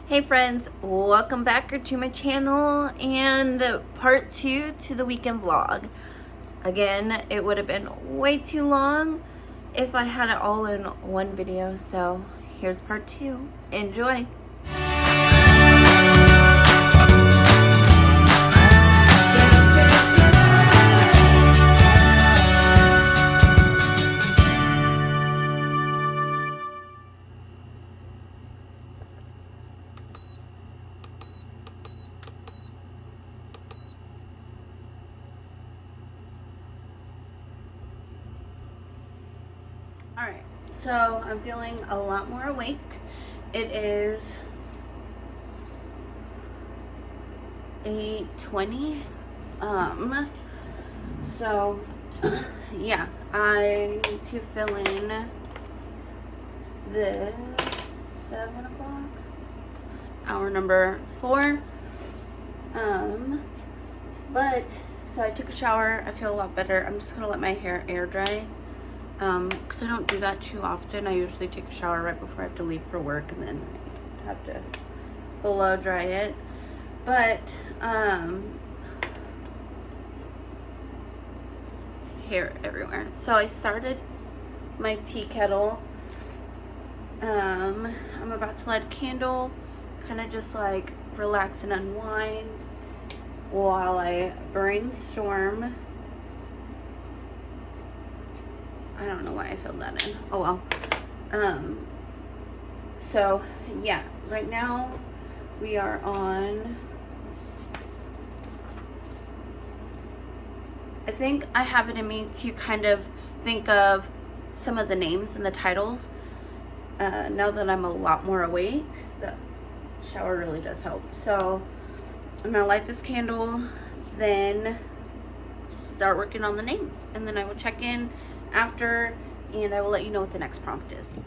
Hey friends, welcome back to my channel and part 2 to the weekend vlog. Again, it would have been way too long if I had it all in one video, so here's part 2. Enjoy! Alright, so I'm feeling a lot more awake. It is 8:20. So yeah, I need to fill in this 7 o'clock, hour number 4. But so I took a shower. I feel a lot better. I'm just gonna let my hair air dry. Because I don't do that too often. I usually take a shower right before I have to leave for work, and then I have to blow dry it. But hair everywhere. So I started my tea kettle. I'm about to light a candle, kind of just like relax and unwind while I brainstorm. I don't know why I filled that in. Oh well. So yeah, right now we are on, I think I have it in me to kind of think of some of the names and the titles. Now that I'm a lot more awake, the shower really does help. So I'm gonna light this candle, then start working on the names, and then I will check in after, and I will let you know what the next prompt is.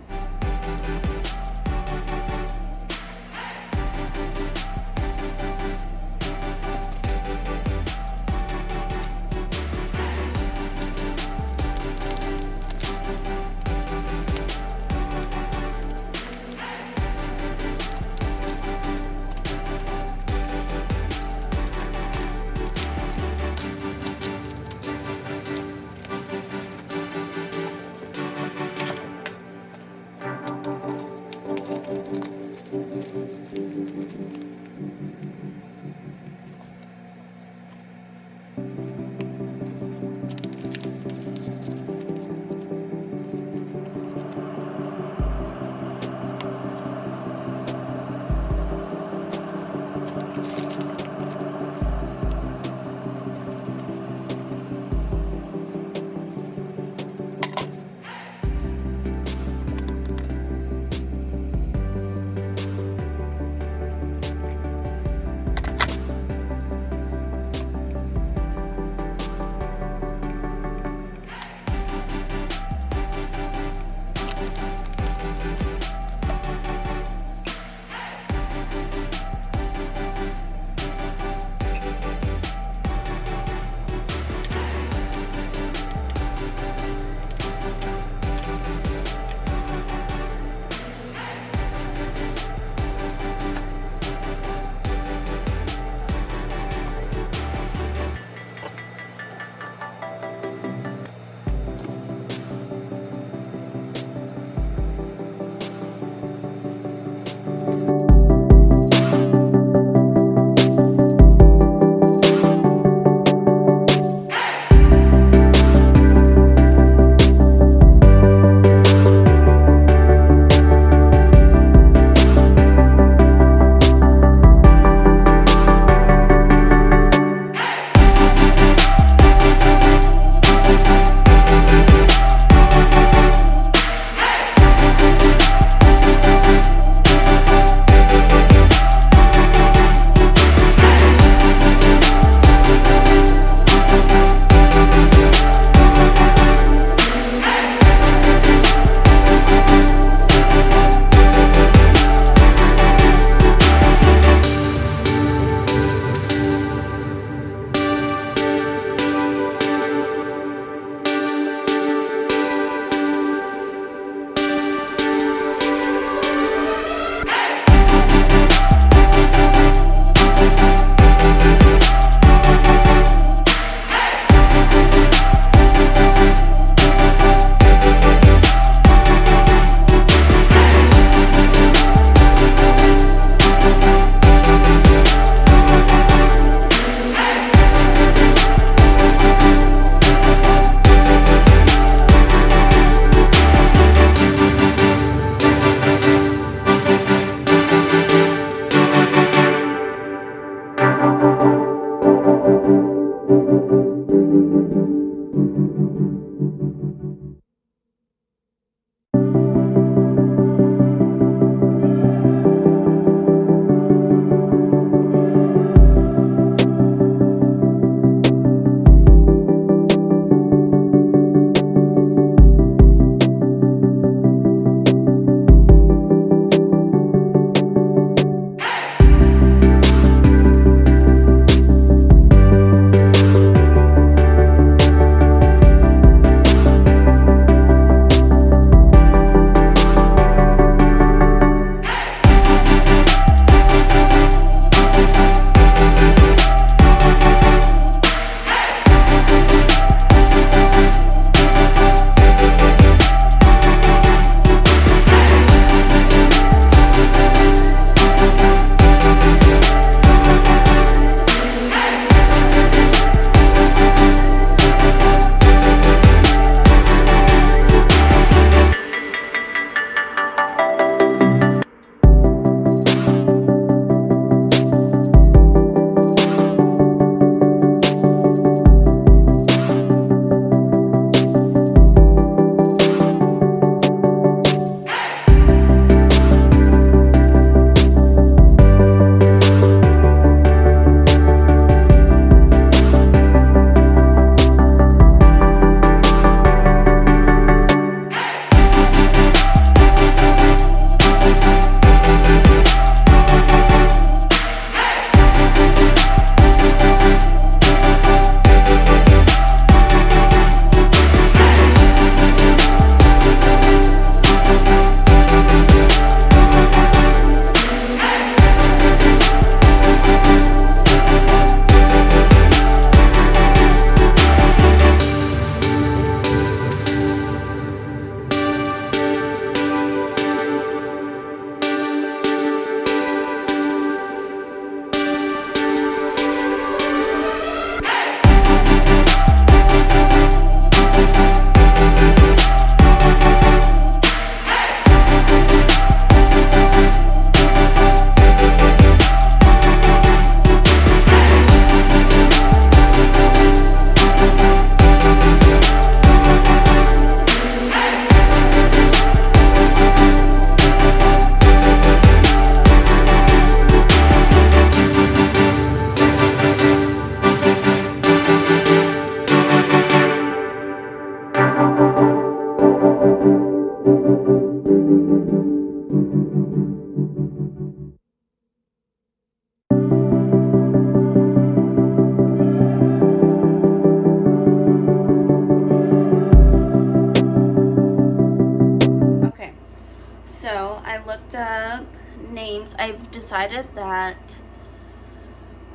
prompts, I've decided that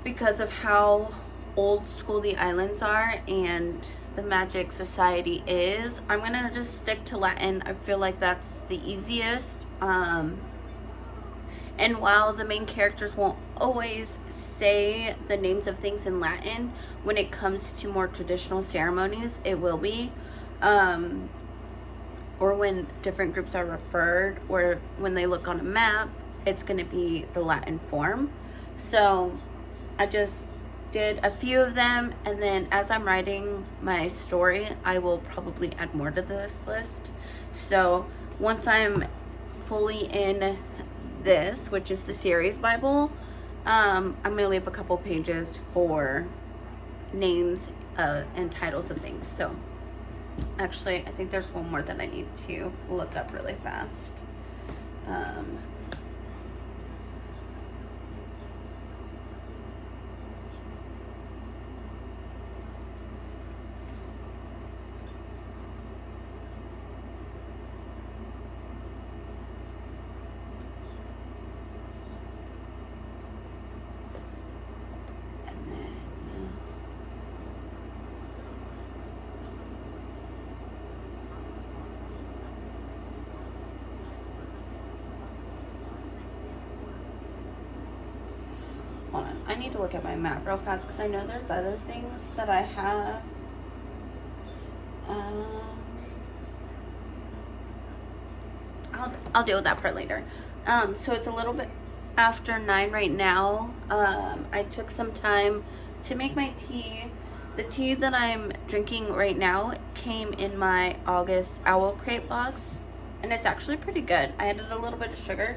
because of how old school the islands are and the magic society is, I'm gonna just stick to Latin. I feel like that's the easiest. And while the main characters won't always say the names of things in Latin, when it comes to more traditional ceremonies, it will be. Or when different groups are referred, or when they look on a map, it's going to be the Latin form. So I just did a few of them, and then as I'm writing my story, I will probably add more to this list. So once I'm fully in this, which is the series Bible, I'm going to leave a couple pages for names and titles of things. So actually, I think there's one more that I need to look up really fast. Hold on, I need to look at my map real fast because I know there's other things that I have. I'll deal with that part later. So it's a little bit after 9 right now. I took some time to make my tea. The tea that I'm drinking right now came in my August Owl Crate box, and it's actually pretty good. I added a little bit of sugar,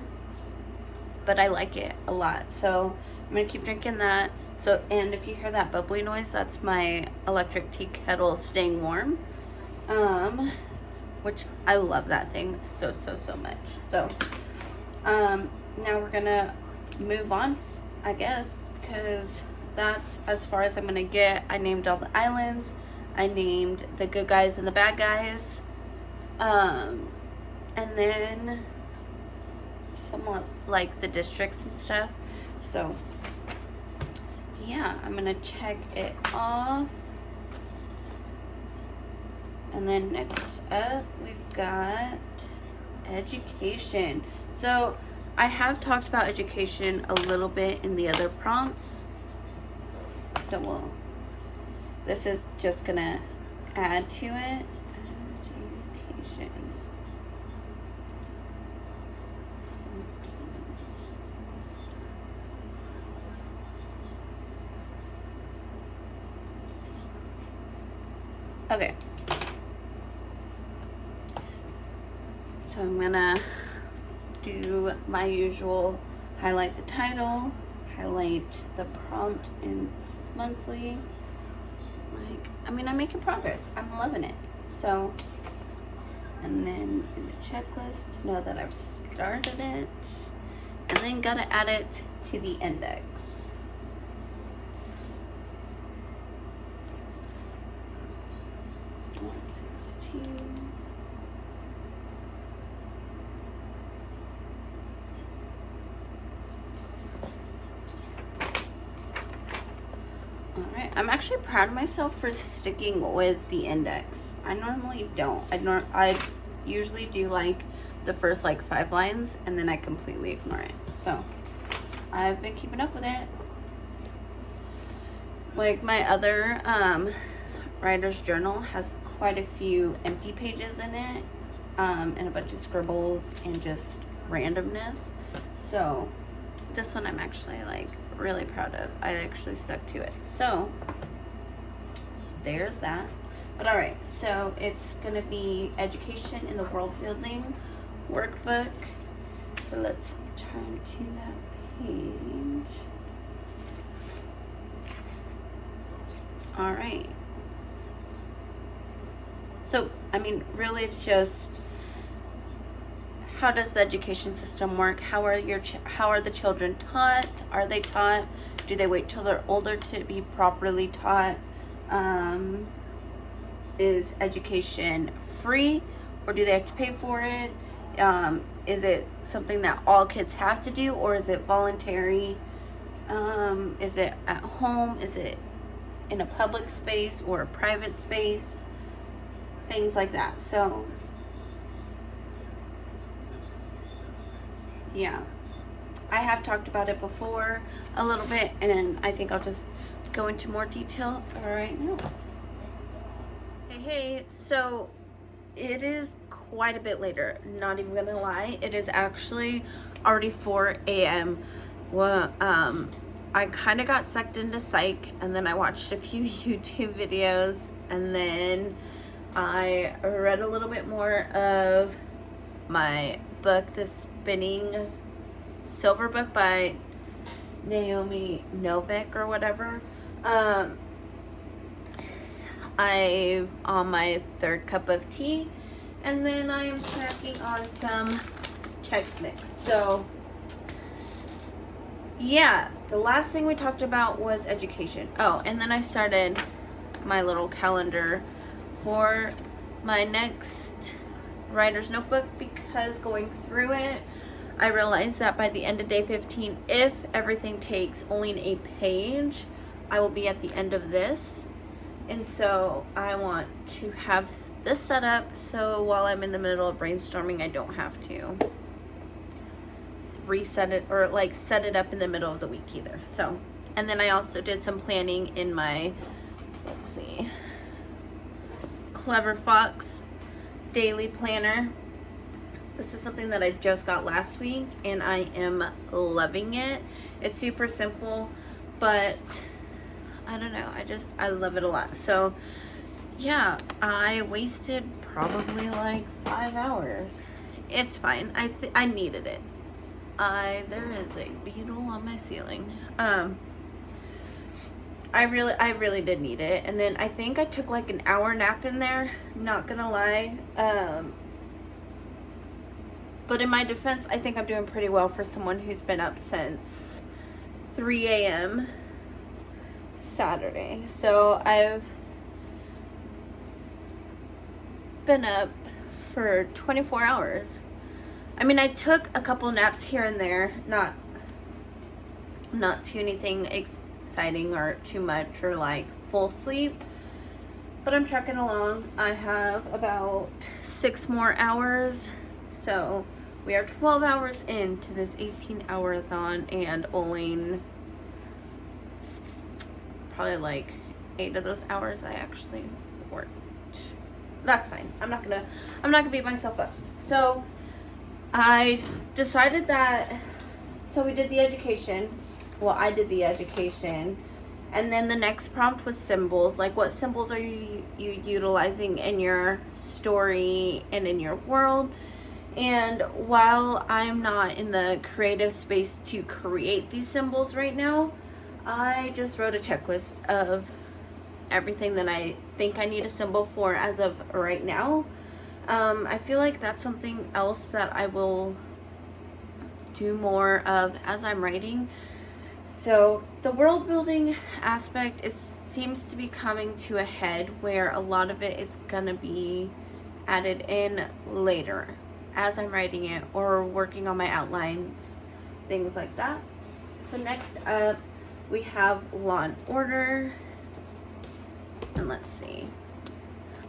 but I like it a lot. So I'm gonna keep drinking that. So, and if you hear that bubbly noise, that's my electric tea kettle staying warm. Which I love that thing so much. So, now we're gonna move on, I guess, because that's as far as I'm gonna get. I named all the islands. I named the good guys and the bad guys. And then somewhat like the districts and stuff. So yeah, I'm gonna check it off. And then next up we've got education. So I have talked about education a little bit in the other prompts, so this is just gonna add to it. Education. Okay. So I'm gonna do my usual, highlight the title, highlight the prompt in monthly. Like, I mean, I'm making progress. I'm loving it. So, and then in the checklist, know that I've started it, and then gotta add it to the index. Alright, I'm actually proud of myself for sticking with the index. I normally don't. I usually do like the first like 5 lines and then I completely ignore it. So I've been keeping up with it. Like my other writer's journal has quite a few empty pages in it, and a bunch of scribbles and just randomness. So this one I'm actually like really proud of. I actually stuck to it. So there's that. But all right, so it's gonna be education in the world building workbook. So let's turn to that page. All right. So, I mean, really it's just, how does the education system work? How are the children taught? Are they taught? Do they wait till they're older to be properly taught? Is education free, or do they have to pay for it? is it something that all kids have to do, or is it voluntary? Is it at home? Is it in a public space or a private space? Things like that. So yeah, I have talked about it before a little bit, and I think I'll just go into more detail right now. Hey, so it is quite a bit later, not even gonna lie. It is actually already 4 a.m. Well, I kind of got sucked into psych, and then I watched a few YouTube videos, and then I read a little bit more of my book, The Spinning Silver book by Naomi Novik or whatever. I'm on my 3rd cup of tea, and then I am snacking on some Chex Mix. So yeah, the last thing we talked about was education. Oh, and then I started my little calendar for my next writer's notebook, because going through it, I realized that by the end of day 15, if everything takes only a page, I will be at the end of this. And so I want to have this set up so while I'm in the middle of brainstorming, I don't have to reset it or like set it up in the middle of the week either. So, and then I also did some planning in my, let's see, Clever Fox daily planner. This is something that I just got last week, and I am loving it. It's super simple, but I don't know, I love it a lot. So yeah, I wasted probably like 5 hours. It's fine. I needed it. There is a beetle on my ceiling. I really did need it. And then I think I took like an hour nap in there, not gonna lie. But in my defense, I think I'm doing pretty well for someone who's been up since 3 a.m. Saturday. So I've been up for 24 hours. I mean, I took a couple naps here and there, not too anything exciting or too much or like full sleep, but I'm trucking along. I have about 6 more hours, so we are 12 hours into this 18-hour-a-thon, and only probably like 8 of those hours I actually worked. That's fine. I'm not gonna beat myself up. So I decided that, so we did the education. Well, I did the education, and then the next prompt was symbols. Like, what symbols are you utilizing in your story and in your world? And while I'm not in the creative space to create these symbols right now, I just wrote a checklist of everything that I think I need a symbol for as of right now. I feel like that's something else that I will do more of as I'm writing. So the world building aspect seems to be coming to a head, where a lot of it is gonna be added in later as I'm writing it or working on my outlines, things like that. So next up we have Law and Order, and let's see.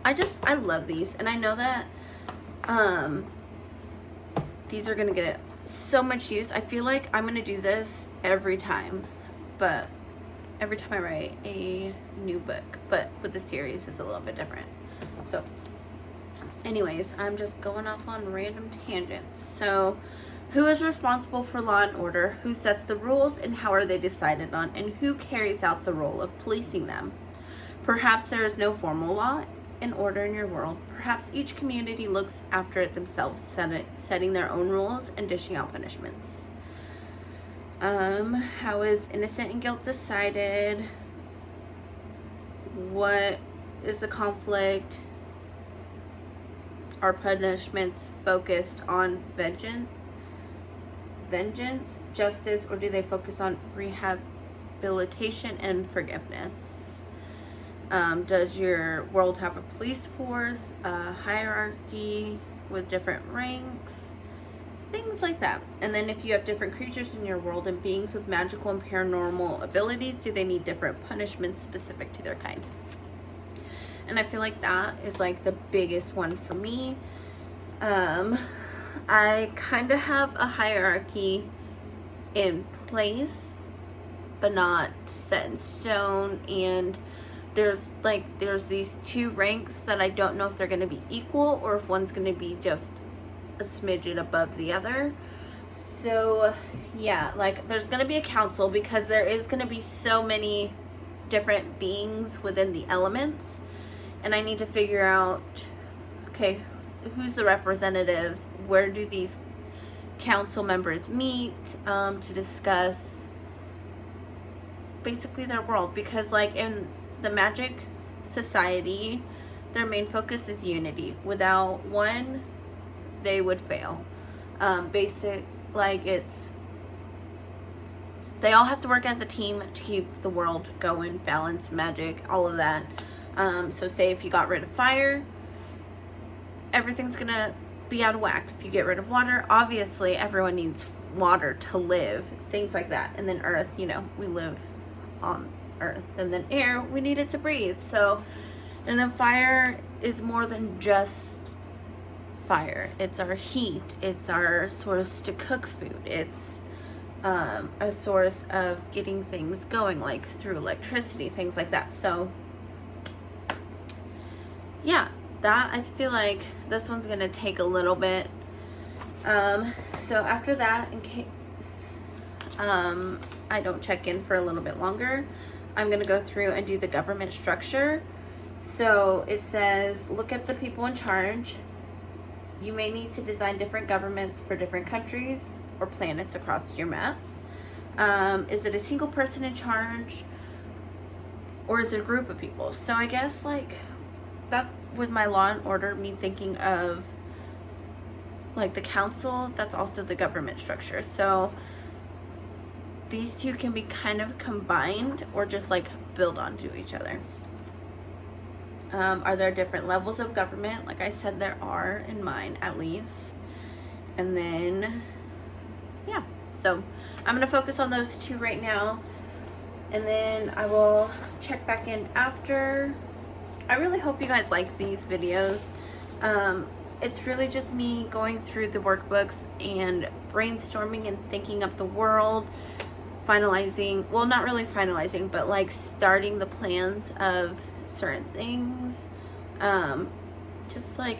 I love these, and I know that these are gonna get so much use. I feel like I'm gonna do this every time, but every time I write a new book, but with the series it's a little bit different. So anyways, I'm just going off on random tangents. So who is responsible for law and order? Who sets the rules, and how are they decided on? And who carries out the role of policing them? Perhaps there is no formal law and order in your world. Perhaps each community looks after it themselves, setting their own rules and dishing out punishments. How is innocent and guilt decided? What is the conflict? Are punishments focused on vengeance, justice, or do they focus on rehabilitation and forgiveness? Does your world have a police force, a hierarchy with different ranks? things like that. And then if you have different creatures in your world and beings with magical and paranormal abilities, do they need different punishments specific to their kind? And I feel like that is like the biggest one for me. I kind of have a hierarchy in place, but not set in stone, and there's these two ranks that I don't know if they're going to be equal or if one's going to be just a smidgen above the other. So yeah, like there's going to be a council because there is going to be so many different beings within the elements, and I need to figure out, okay, who's the representatives, where do these council members meet to discuss basically their world, because like in the Magic Society, their main focus is unity. Without one, they would fail. They all have to work as a team to keep the world going, balance, magic, all of that. So say if you got rid of fire, everything's gonna be out of whack. If you get rid of water, obviously everyone needs water to live, things like that. And then earth, you know, we live on earth. And then air, we need it to breathe. So, and then fire is more than just fire. It's our heat, it's our source to cook food, it's a source of getting things going, like through electricity, things like that. So yeah, that, I feel like this one's gonna take a little bit. So after that, in case I don't check in for a little bit longer, I'm gonna go through and do the government structure. So it says, look at the people in charge. You may need to design different governments for different countries or planets across your map. Is it a single person in charge, or is it a group of people? So I guess like that, with my Law and Order, me thinking of like the council, that's also the government structure. So these two can be kind of combined or just like build onto each other. Are there different levels of government? Like I said, there are in mine, at least. And then yeah, so I'm gonna focus on those two right now, and then I will check back in after. I really hope you guys like these videos. It's really just me going through the workbooks and brainstorming and thinking up the world, finalizing, well, not really finalizing, but like starting the plans of certain things. Just like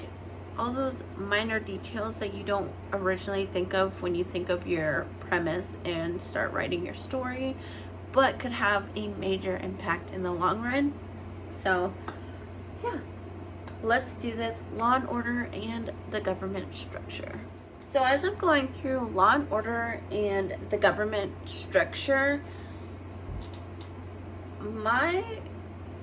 all those minor details that you don't originally think of when you think of your premise and start writing your story, but could have a major impact in the long run. So yeah, let's do this. Law and Order and the government structure. So as I'm going through Law and Order and the government structure, my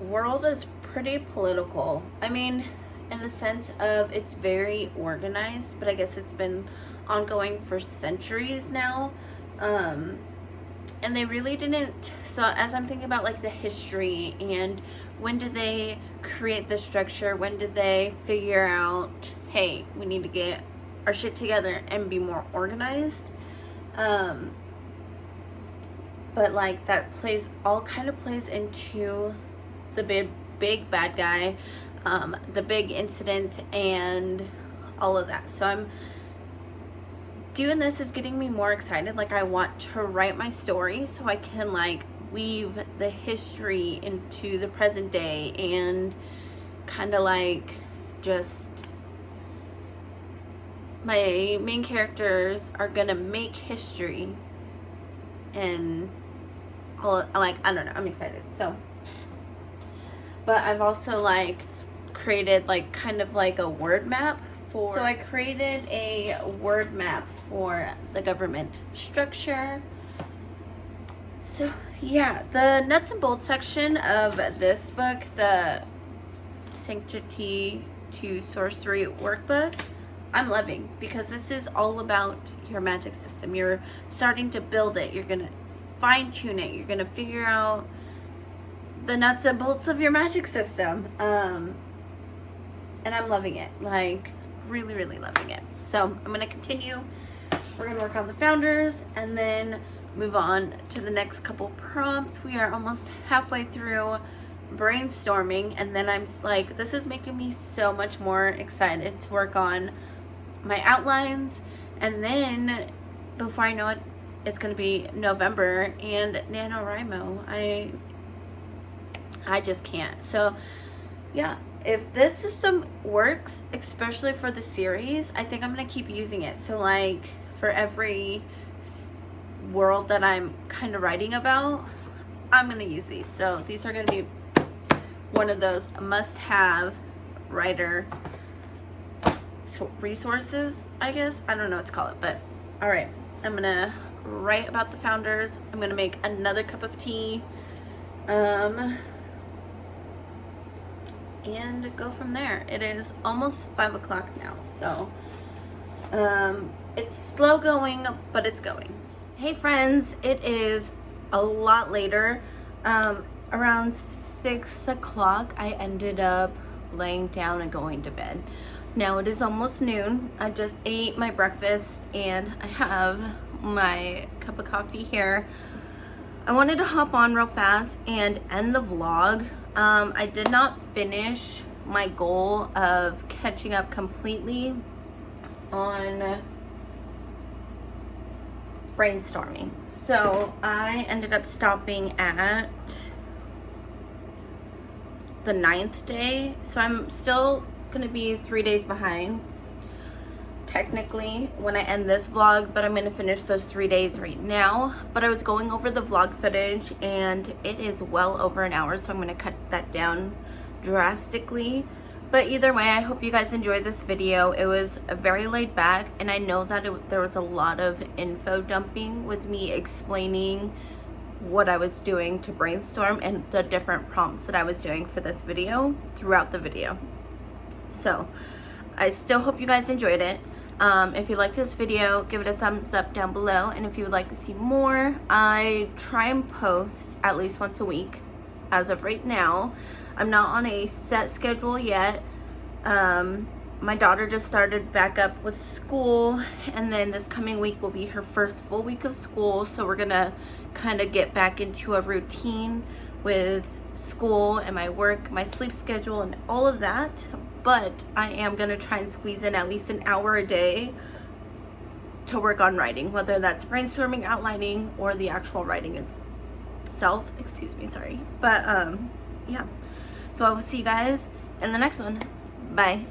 world is pretty political. I mean, in the sense of it's very organized, but I guess it's been ongoing for centuries now. And they really didn't, so as I'm thinking about like the history and when did they create the structure, when did they figure out, hey, we need to get our shit together and be more organized. But like that plays, all kind of plays into the big bad guy, the big incident and all of that. So I'm doing this is getting me more excited. Like I want to write my story so I can like weave the history into the present day and kind of like just my main characters are gonna make history and all, like I don't know, I'm excited. So but I've also like created like kind of like a word map for, so I created a word map for the government structure. So yeah, the nuts and bolts section of this book, the Sanctity to Sorcery workbook, I'm loving, because this is all about your magic system. You're starting to build it, you're gonna fine tune it, you're gonna figure out the nuts and bolts of your magic system. And I'm loving it, like really loving it. So I'm gonna continue we're gonna work on the founders and then move on to the next couple prompts. We are almost halfway through brainstorming, and then I'm like, this is making me so much more excited to work on my outlines. And then before I know it, it's gonna be November and NaNoWriMo. I just can't. So yeah, if this system works, especially for the series, I think I'm gonna keep using it. So like for every world that I'm kind of writing about, I'm gonna use these. So these are gonna be one of those must-have writer resources, I guess. I don't know what to call it, but all right, I'm gonna write about the founders. I'm gonna make another cup of tea, and go from there. It is almost 5 o'clock now, so it's slow going, but it's going. Hey friends, it is a lot later. Around 6 o'clock, I ended up laying down and going to bed. Now it is almost noon. I just ate my breakfast and I have my cup of coffee here. I wanted to hop on real fast and end the vlog. I did not finish my goal of catching up completely on brainstorming. So I ended up stopping at the 9th day. So I'm still gonna be 3 days behind technically when I end this vlog, but I'm gonna finish those 3 days right now. But I was going over the vlog footage and it is well over an hour, so I'm gonna cut that down drastically. But either way, I hope you guys enjoyed this video. It was very laid back, and I know that there was a lot of info dumping with me explaining what I was doing to brainstorm and the different prompts that I was doing for this video throughout the video. So I still hope you guys enjoyed it. If you like this video, give it a thumbs up down below, and if you would like to see more, I try and post at least once a week as of right now. I'm not on a set schedule yet. My daughter just started back up with school, and then this coming week will be her first full week of school, so we're gonna kind of get back into a routine with school and my work, my sleep schedule, and all of that. But I am gonna try and squeeze in at least an hour a day to work on writing, whether that's brainstorming, outlining, or the actual writing itself. Excuse me, sorry. But yeah, so I will see you guys in the next one. Bye.